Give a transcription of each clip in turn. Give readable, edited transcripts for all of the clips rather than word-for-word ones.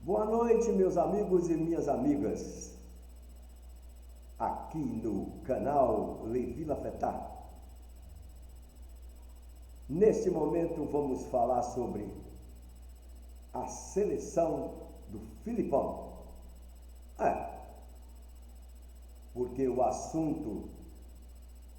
Boa noite, meus amigos e minhas amigas, aqui no canal Levi Lafetá. Neste momento vamos falar sobre a seleção do Filipão. Porque o assunto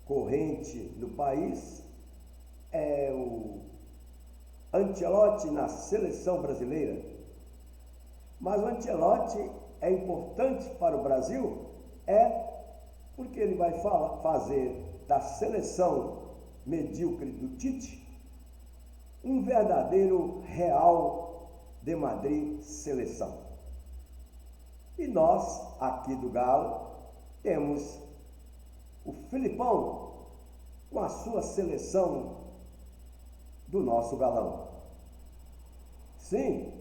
corrente no país é o Ancelotti na seleção brasileira. Mas o Ancelotti é importante para o Brasil? Porque ele vai fazer da seleção medíocre do Tite um verdadeiro Real de Madrid seleção. E nós, aqui do Galo, temos o Filipão com a sua seleção do nosso galão. Sim,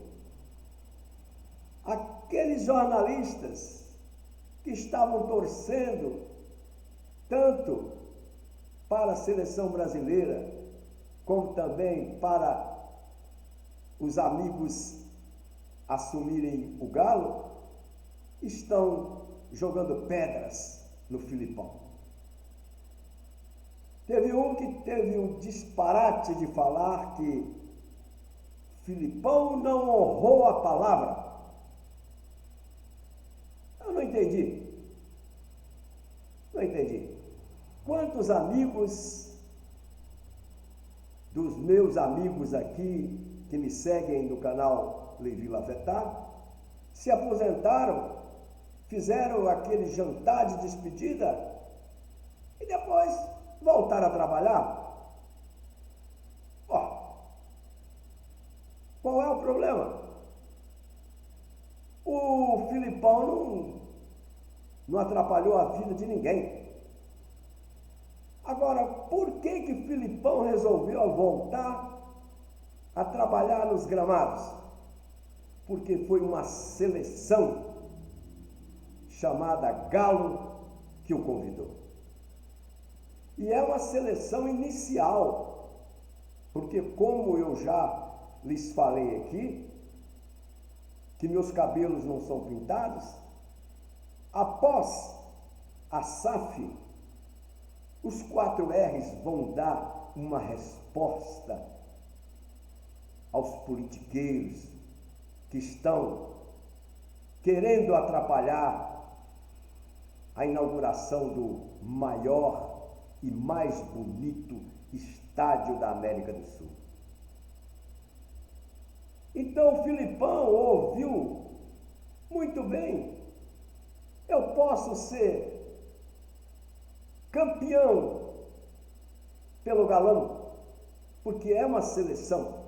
aqueles jornalistas que estavam torcendo tanto para a seleção brasileira, como também para os amigos assumirem o Galo, estão jogando pedras no Filipão. Teve um que teve o disparate de falar que Filipão não honrou a palavra. Eu não entendi. Quantos amigos dos meus amigos aqui que me seguem no canal Levi Lafetá se aposentaram, fizeram aquele jantar de despedida e depois voltaram a trabalhar? Qual é o problema? O Filipão não atrapalhou a vida de ninguém. Agora, por que Filipão resolveu voltar a trabalhar nos gramados? Porque foi uma seleção chamada Galo que o convidou. E é uma seleção inicial, porque como eu já lhes falei aqui, que meus cabelos não são pintados, após a SAF, os 4 R's vão dar uma resposta aos politiqueiros que estão querendo atrapalhar a inauguração do maior e mais bonito estádio da América do Sul. Então o Filipão ouviu muito bem. Eu posso ser campeão pelo galão, porque é uma seleção.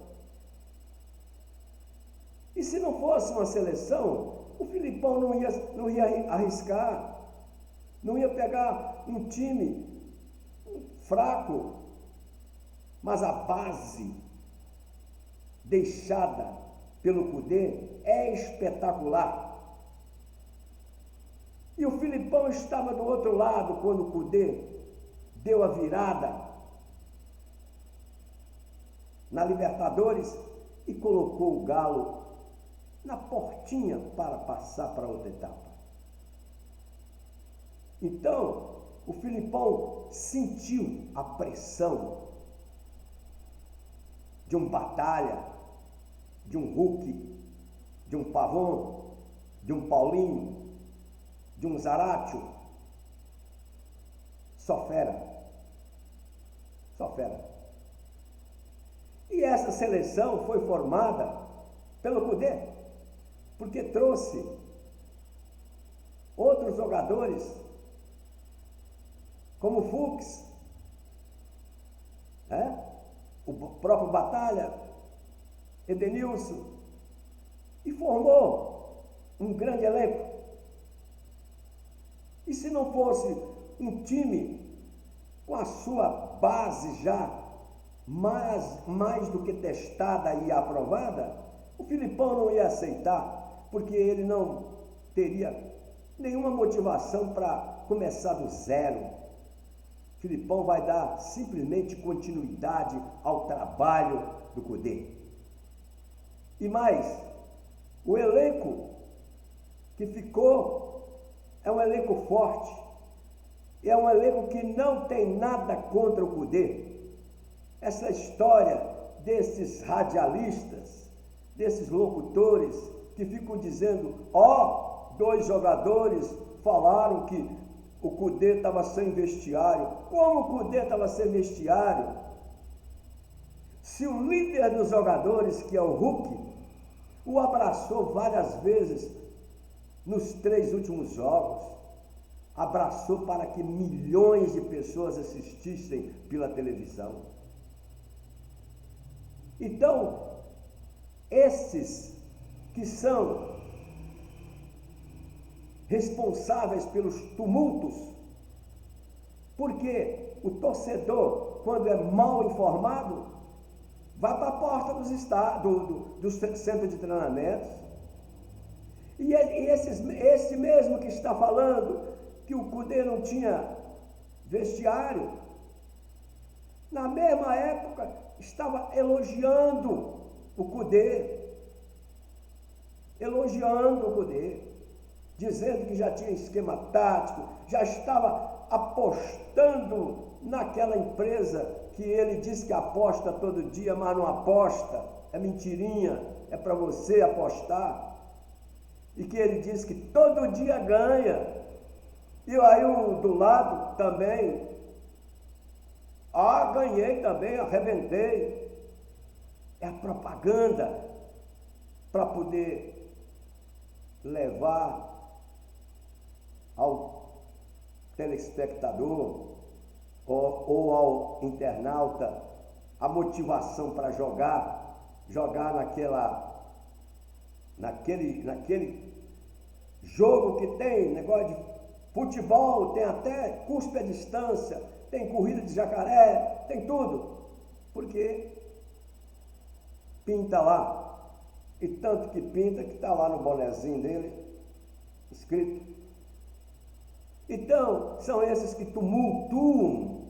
E se não fosse uma seleção, o Filipão não ia arriscar, não ia pegar um time fraco, mas a base deixada pelo Cudê é espetacular. E o Filipão estava do outro lado quando o Cudê deu a virada na Libertadores e colocou o Galo na portinha para passar para outra etapa. Então, o Filipão sentiu a pressão de um Batalha, de um Hulk, de um Pavon, de um Paulinho, de um Zaratio. Só fera. E essa seleção foi formada pelo Cudê, porque trouxe outros jogadores, como o Fux, o próprio Batalha, Edenilson, e formou um grande elenco. E se não fosse um time com a sua base já mais do que testada e aprovada, o Filipão não ia aceitar, porque ele não teria nenhuma motivação para começar do zero. O Filipão vai dar simplesmente continuidade ao trabalho do Cudê. E mais, O elenco que ficou é um elenco forte, é um elenco que não tem nada contra o Kudê. Essa história desses radialistas, desses locutores que ficam dizendo, dois jogadores falaram que o Kudê estava sem vestiário. Como o Kudê estava sem vestiário? Se o líder dos jogadores, que é o Hulk, o abraçou várias vezes nos 3 últimos jogos, abraçou para que milhões de pessoas assistissem pela televisão. Então, esses que são responsáveis pelos tumultos, porque o torcedor, quando é mal informado, vai para a porta do centro de treinamentos, e esse mesmo que está falando que o Kudê não tinha vestiário, na mesma época estava elogiando o Kudê, dizendo que já tinha esquema tático, já estava apostando naquela empresa que ele diz que aposta todo dia, mas não aposta, é mentirinha, é para você apostar, e que ele diz que todo dia ganha. E aí o do lado também, ganhei também, arrebentei. É a propaganda para poder levar ao telespectador ou ao internauta a motivação para jogar naquele jogo que tem negócio de futebol, tem até cuspe à distância, tem corrida de jacaré, tem tudo, porque pinta lá, e tanto que pinta que está lá no bonezinho dele, escrito. Então, são esses que tumultuam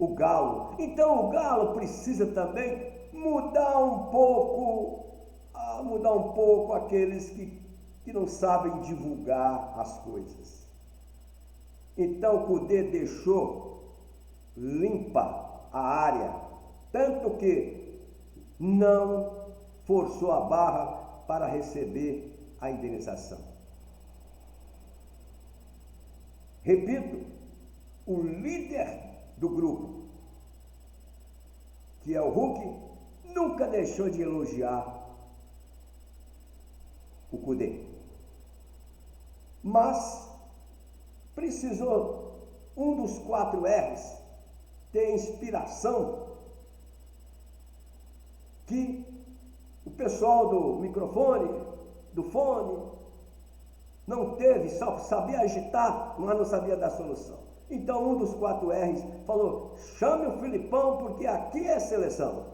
o galo. Então, o galo precisa também mudar um pouco aqueles que não sabem divulgar as coisas. Então, o Kudê deixou limpa a área, tanto que não forçou a barra para receber a indenização. Repito, o líder do grupo, que é o Hulk, nunca deixou de elogiar o Kudê. Mas precisou um dos 4 R's ter inspiração que o pessoal do microfone, do fone, não teve, só sabia agitar, mas não sabia dar solução. Então um dos 4 R's falou, chame o Filipão porque aqui é seleção.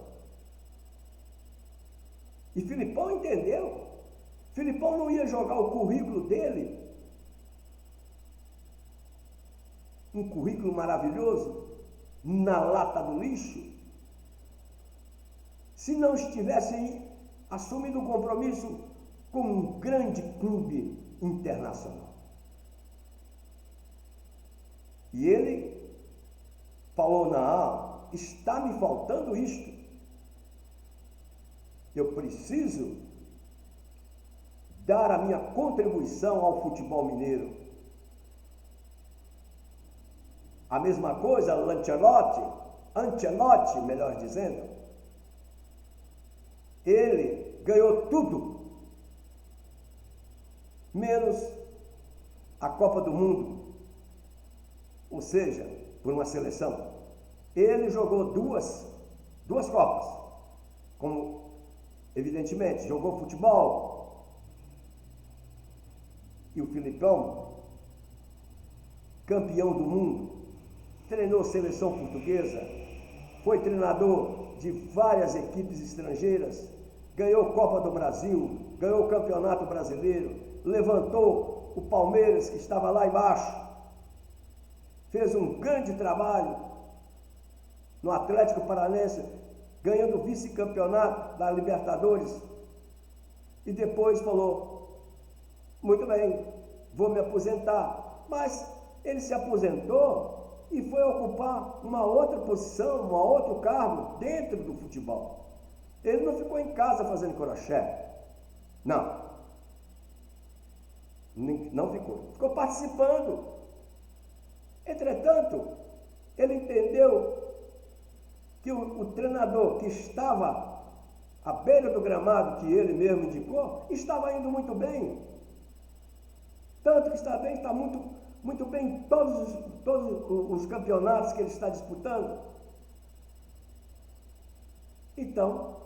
E Filipão entendeu. Filipão não ia jogar o currículo dele, um currículo maravilhoso, na lata do lixo, se não estivesse assumindo um compromisso com um grande clube internacional. E ele falou, não, está me faltando isto. Eu preciso dar a minha contribuição ao futebol mineiro. A mesma coisa, Ancelotti, melhor dizendo, ele ganhou tudo, menos a Copa do Mundo, ou seja, por uma seleção. Ele jogou duas Copas, como evidentemente jogou futebol. E o Filipão, campeão do mundo, treinou seleção portuguesa, foi treinador de várias equipes estrangeiras, ganhou Copa do Brasil, ganhou o Campeonato Brasileiro, levantou o Palmeiras, que estava lá embaixo, fez um grande trabalho no Atlético Paranaense, ganhando o vice-campeonato da Libertadores. E depois falou, muito bem, vou me aposentar. Mas ele se aposentou e foi ocupar uma outra posição, um outro cargo dentro do futebol. Ele não ficou em casa fazendo crochê. Não. Não ficou. Ficou participando. Entretanto, ele entendeu que o treinador que estava à beira do gramado, que ele mesmo indicou, estava indo muito bem. Tanto que está bem, está muito bem em todos os campeonatos que ele está disputando. Então,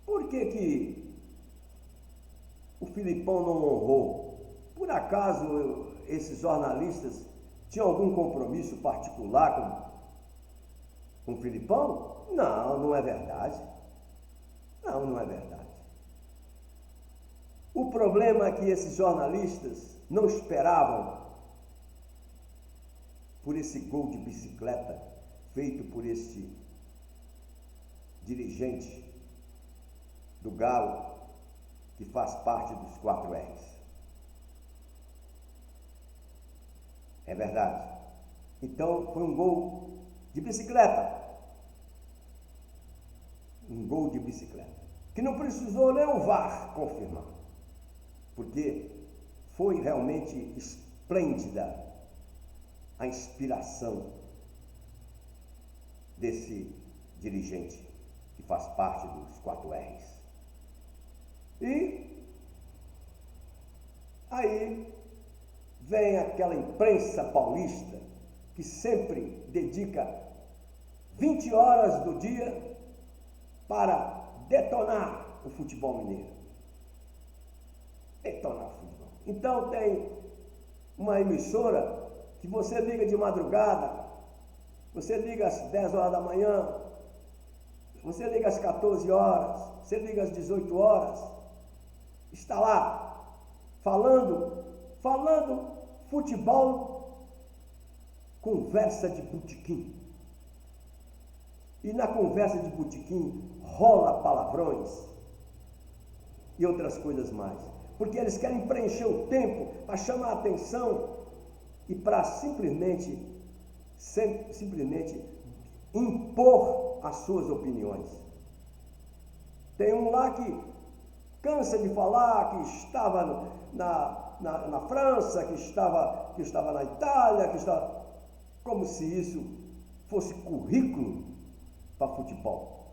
por que o Filipão não honrou? Por acaso esses jornalistas tinham algum compromisso particular com o Filipão? Não, não é verdade. Não é verdade. O problema é que esses jornalistas não esperavam por esse gol de bicicleta feito por este dirigente do Galo, que faz parte dos 4 R's. É verdade. Então, foi um gol de bicicleta. Um gol de bicicleta. Que não precisou nem o VAR confirmar. Porque foi realmente esplêndida a inspiração desse dirigente que faz parte dos 4 R's. E aí vem aquela imprensa paulista que sempre dedica 20 horas do dia para detonar o futebol mineiro. Detonar o futebol. Então tem uma emissora que você liga de madrugada, você liga às 10 horas da manhã, você liga às 14 horas, você liga às 18 horas, está lá falando futebol, conversa de botequim. E na conversa de botequim rola palavrões e outras coisas mais. Porque eles querem preencher o tempo para chamar a atenção e para simplesmente impor as suas opiniões. Tem um lá que cansa de falar que estava na França, que estava na Itália, como se isso fosse currículo para futebol.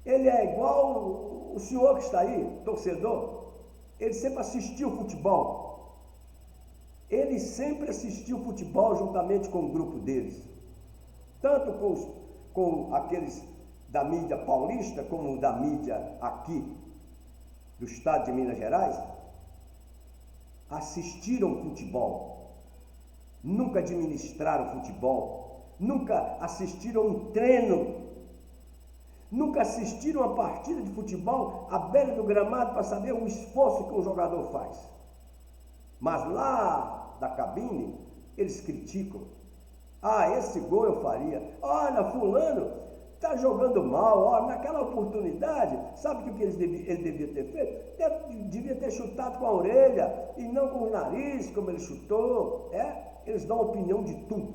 Ele é igual o senhor que está aí, torcedor, ele sempre assistiu futebol. Ele sempre assistiu futebol juntamente com o grupo deles. Tanto com aqueles da mídia paulista, como da mídia aqui do estado de Minas Gerais, assistiram futebol, nunca administraram futebol, nunca assistiram um treino, nunca assistiram a partida de futebol à beira do gramado para saber o esforço que um jogador faz. Mas lá da cabine, eles criticam. Esse gol eu faria. Olha, fulano está jogando mal. Olha, naquela oportunidade, sabe o que ele devia ter feito? Devia ter chutado com a orelha e não com o nariz, como ele chutou. Eles dão opinião de tudo.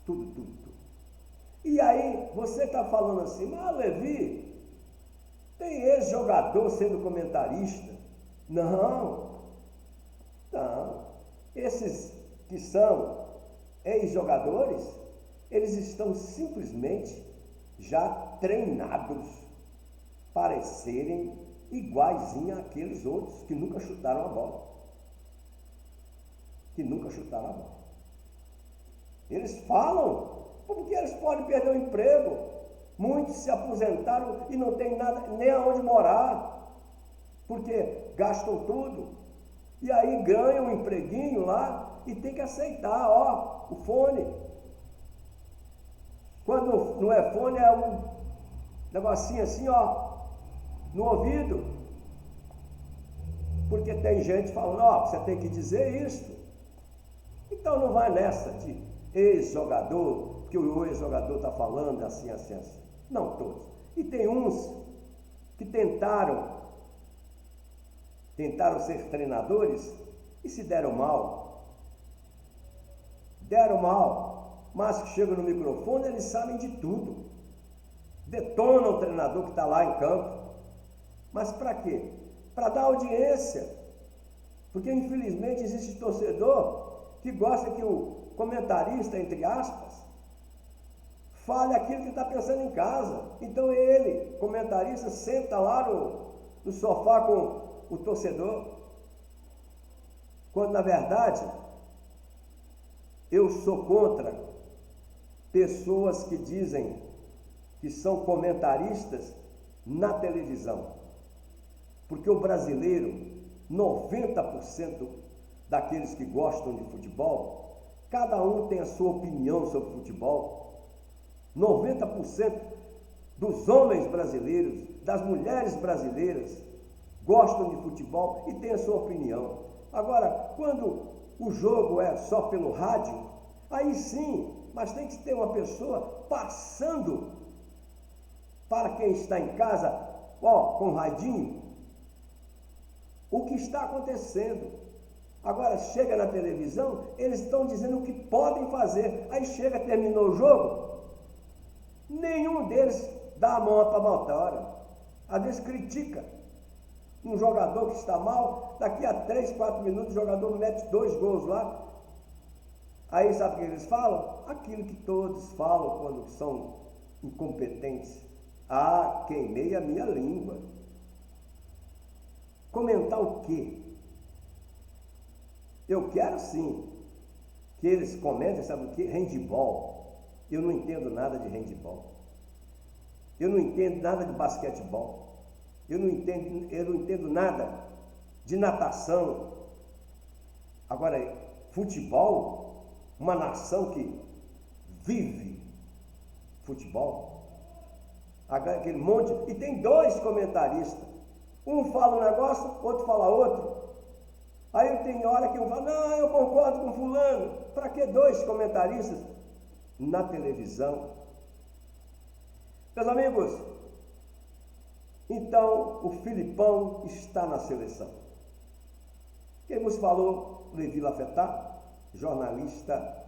Tudo. E aí, você está falando assim, mas Levi, tem ex-jogador sendo comentarista? Não. Esses que são ex-jogadores, eles estão simplesmente já treinados para serem iguaizinho àqueles outros que nunca chutaram a bola. Eles falam, porque eles podem perder o emprego. Muitos se aposentaram e não tem nada, nem aonde morar, porque gastam tudo. E aí ganham um empreguinho lá e tem que aceitar, o fone. Quando não é fone, é um negocinho assim, no ouvido. Porque tem gente falando, você tem que dizer isso. Então não vai nessa de ex-jogador, que o ex-jogador está falando assim. Não todos. E tem uns que tentaram tentaram ser treinadores e se deram mal. Deram mal, mas que chegam no microfone, eles sabem de tudo. Detonam o treinador que está lá em campo. Mas para quê? Para dar audiência. Porque, infelizmente, existe torcedor que gosta que o comentarista, entre aspas, fale aquilo que está pensando em casa. Então ele, comentarista, senta lá no sofá com o torcedor. Quando, na verdade, eu sou contra pessoas que dizem que são comentaristas na televisão. Porque o brasileiro, 90% daqueles que gostam de futebol, cada um tem a sua opinião sobre futebol. 90% dos homens brasileiros, das mulheres brasileiras, gostam de futebol e têm a sua opinião. Agora, quando o jogo é só pelo rádio, aí sim, mas tem que ter uma pessoa passando para quem está em casa, com o radinho, o que está acontecendo. Agora, chega na televisão, eles estão dizendo o que podem fazer. Aí chega, terminou o jogo, nenhum deles dá a mão para a palmatória. Às vezes critica um jogador que está mal, daqui a 3, 4 minutos o jogador mete 2 gols lá. Aí sabe o que eles falam? Aquilo que todos falam quando são incompetentes. Ah, queimei a minha língua. Comentar o quê? Eu quero sim que eles comentem, sabe o quê? Handebol. Eu não entendo nada de handebol. Eu não entendo nada de basquetebol. Eu não entendo nada de natação. Agora, futebol, uma nação que vive futebol, aquele monte, e tem 2 comentaristas. Um fala um negócio, outro fala outro. Aí tem hora que um fala, não, eu concordo com fulano. Para que 2 comentaristas na televisão? Meus amigos, então o Filipão está na seleção. Quem vos falou? Levi Lafetá, jornalista,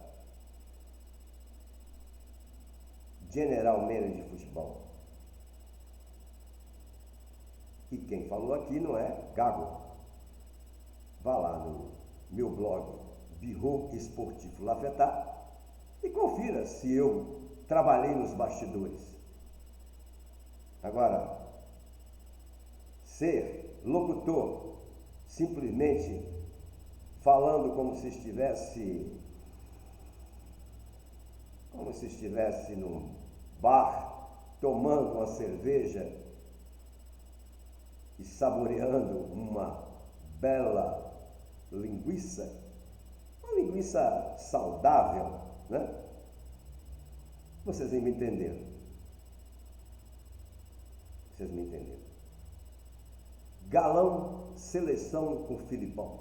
general manager de futebol. E quem falou aqui não é Gago. Vá lá no meu blog, Birro Esportivo Lafetá, e confira se eu trabalhei nos bastidores. Agora, ser locutor, simplesmente falando como se estivesse num bar, tomando uma cerveja e saboreando uma bela linguiça, uma linguiça saudável, né? Vocês me entenderam. Vocês me entenderam. Galão, seleção com Filipão.